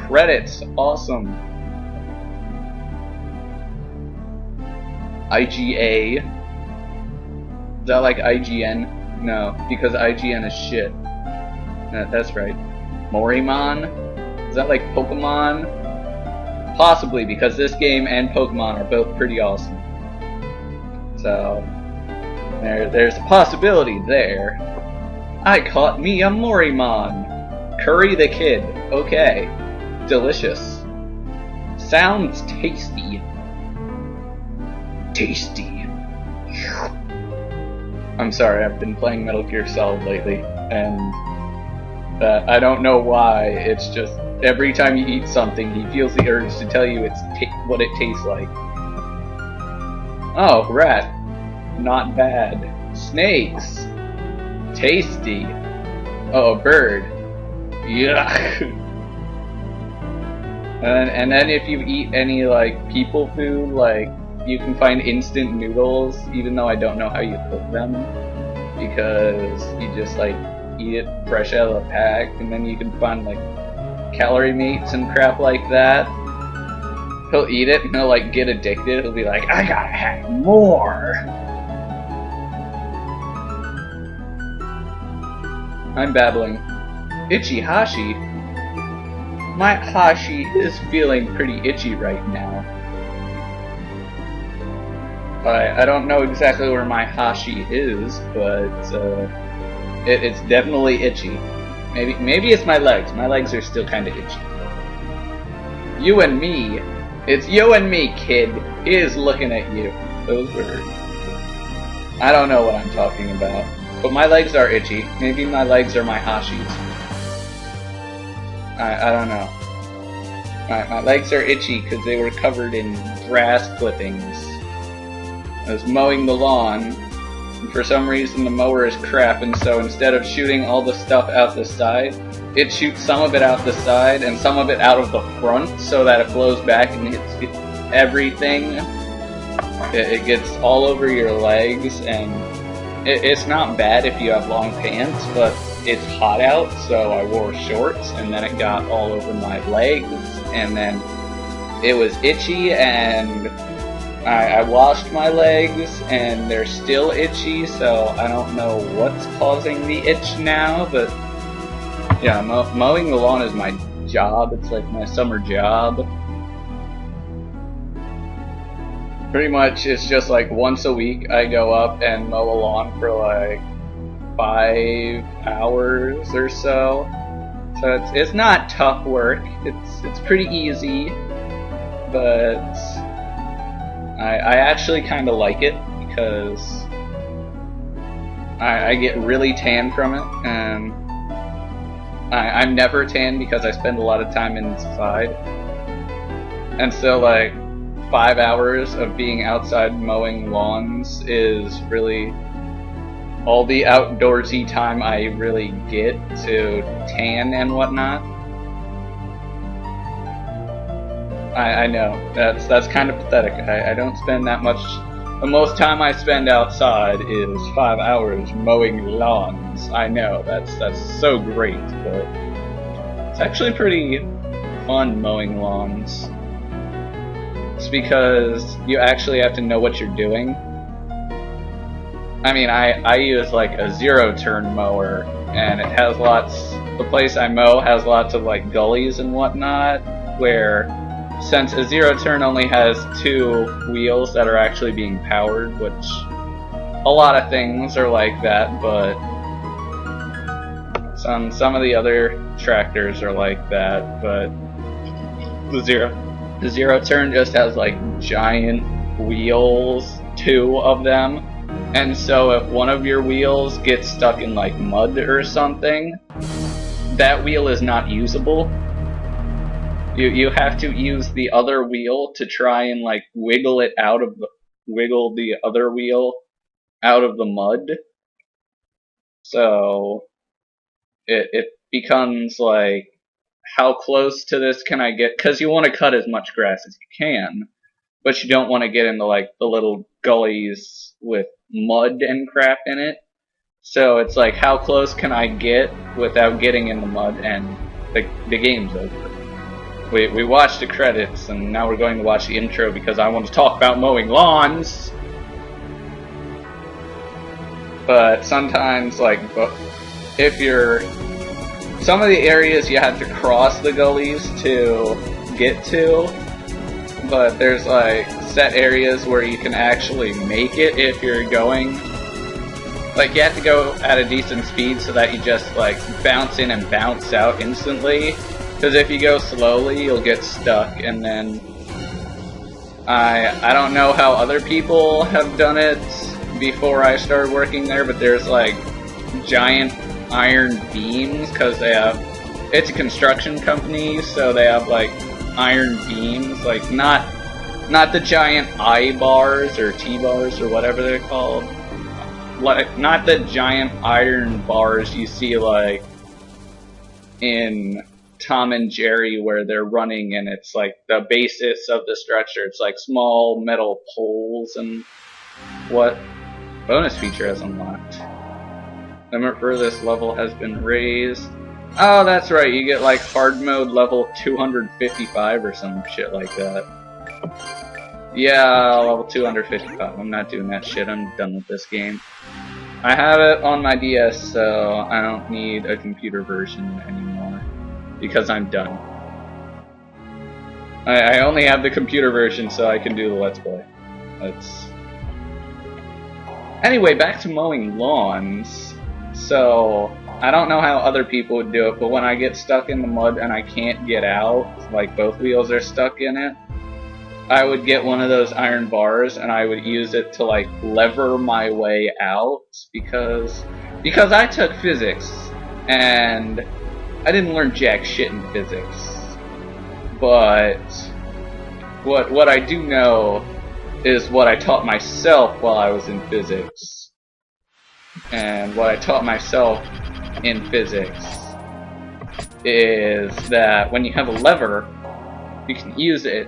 credits. Awesome. IGA. Is that like IGN? No, because IGN is shit. That's right. Morimon? Is that like Pokemon? Possibly, because this game and Pokemon are both pretty awesome. So, there's a possibility there. I caught me a Morimon. Curry the Kid. Okay. Delicious. Sounds tasty. Tasty. I'm sorry, I've been playing Metal Gear Solid lately, and I don't know why. It's just every time you eat something, he feels the urge to tell you what it tastes like. Oh, rat. Not bad. Snakes. Tasty. Oh, a bird. Yuck. And then if you eat any, like, people food, like, you can find instant noodles, even though I don't know how you cook them, because you just, like, eat it fresh out of the pack, and then you can find, like, calorie meats and crap like that. He'll eat it, and he'll, like, get addicted. He'll be like, I gotta have more! I'm babbling. Itchy Hashi? My Hashi is feeling pretty itchy right now. I don't know exactly where my Hashi is, but it's definitely itchy. Maybe it's my legs. My legs are still kind of itchy. You and me. It's you and me, kid. He is looking at you. Those words. I don't know what I'm talking about. But my legs are itchy. Maybe my legs are my Hashis. I don't know. My legs are itchy because they were covered in grass clippings. I was mowing the lawn, and for some reason the mower is crap, and so instead of shooting all the stuff out the side, it shoots some of it out the side and some of it out of the front so that it blows back and hits everything. It gets all over your legs, and it's not bad if you have long pants, but it's hot out, so I wore shorts, and then it got all over my legs, and then it was itchy, and I washed my legs, and they're still itchy, so I don't know what's causing the itch now, but yeah, mowing the lawn is my job. It's like my summer job. Pretty much, it's just like once a week I go up and mow a lawn for like 5 hours or so. So it's not tough work. It's pretty easy, but I actually kind of like it because I get really tan from it, and I'm never tan because I spend a lot of time inside, and so like 5 hours of being outside mowing lawns is really all the outdoorsy time I really get to tan and whatnot. I know, that's kind of pathetic. I don't spend that much. The most time I spend outside is 5 hours mowing lawns. I know, that's so great, but it's actually pretty fun mowing lawns. It's because you actually have to know what you're doing. I mean, I use like a zero-turn mower, and it has the place I mow has lots of like gullies and whatnot, where since a zero-turn only has 2 wheels that are actually being powered, which a lot of things are like that, but some of the other tractors are like that, but the zero-turn just has like giant wheels, 2 of them, and so if one of your wheels gets stuck in like mud or something, that wheel is not usable. You have to use the other wheel to try and like wiggle the other wheel out of the mud. So it becomes like, how close to this can I get? Because you want to cut as much grass as you can, but you don't want to get into like the little gullies with mud and crap in it. So it's like, how close can I get without getting in the mud, and the game's over. We watched the credits, and now we're going to watch the intro because I want to talk about mowing lawns. But sometimes, like, if you're... Some of the areas you have to cross the gullies to get to, but there's, like, set areas where you can actually make it if you're going... Like, you have to go at a decent speed so that you just, like, bounce in and bounce out instantly. Because if you go slowly, you'll get stuck, and then... I don't know how other people have done it before I started working there, but there's, like, giant iron beams, because they have... It's a construction company, so they have, like, iron beams, like, not the giant I-bars or T-bars or whatever they're called. Like, not the giant iron bars you see, like, in Tom and Jerry where they're running and it's like the basis of the structure. It's like small metal poles. And what bonus feature has unlocked? Limit for this level has been raised. Oh, that's right, you get like hard mode level 255 or some shit like that. Yeah, level 255. I'm not doing that shit. I'm done with this game. I have it on my DS, so I don't need a computer version anymore. Because I'm done. I only have the computer version, so I can do the Let's Play. That's... Anyway, back to mowing lawns. So, I don't know how other people would do it, but when I get stuck in the mud and I can't get out, like both wheels are stuck in it, I would get one of those iron bars and I would use it to like lever my way out because I took physics and I didn't learn jack shit in physics. But what I do know is what I taught myself while I was in physics. And what I taught myself in physics is that when you have a lever, you can use it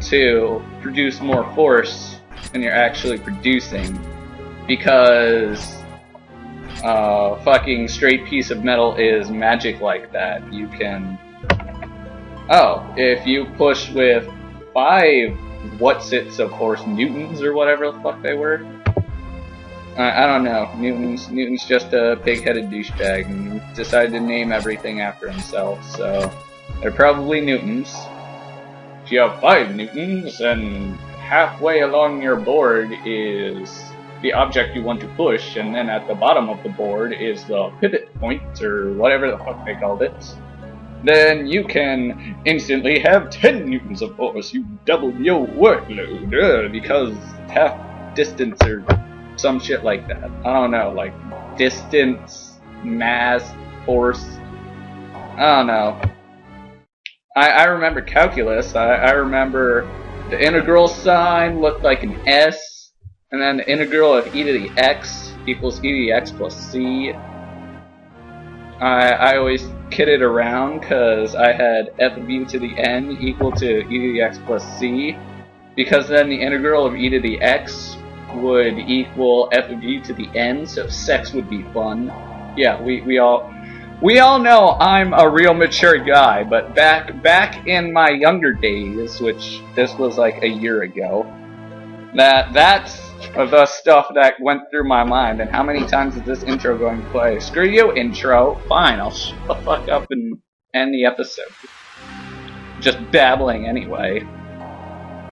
to produce more force than you're actually producing, because fucking straight piece of metal is magic like that. You can... Oh, if you push with 5 whatsits of horse newtons or whatever the fuck they were. I don't know. Newton's just a pig-headed douchebag and decided to name everything after himself, so they're probably newtons. If you have 5 newtons, and halfway along your board is the object you want to push, and then at the bottom of the board is the pivot point, or whatever the fuck they called it, then you can instantly have 10 newtons of force. You double your workload, because half distance or some shit like that. I don't know, like distance, mass, force, I don't know. I remember calculus. I remember the integral sign looked like an S, and then the integral of e to the x equals e to the x plus c. I always kidded around because I had f of e to the n equal to e to the x plus c, because then the integral of e to the x would equal f of e to the n, so sex would be fun. Yeah, we all know I'm a real mature guy, but back in my younger days, which this was like a year ago, that's the stuff that went through my mind. And how many times is this intro going to play? Screw you, intro. Fine, I'll shut the fuck up and end the episode. Just babbling anyway.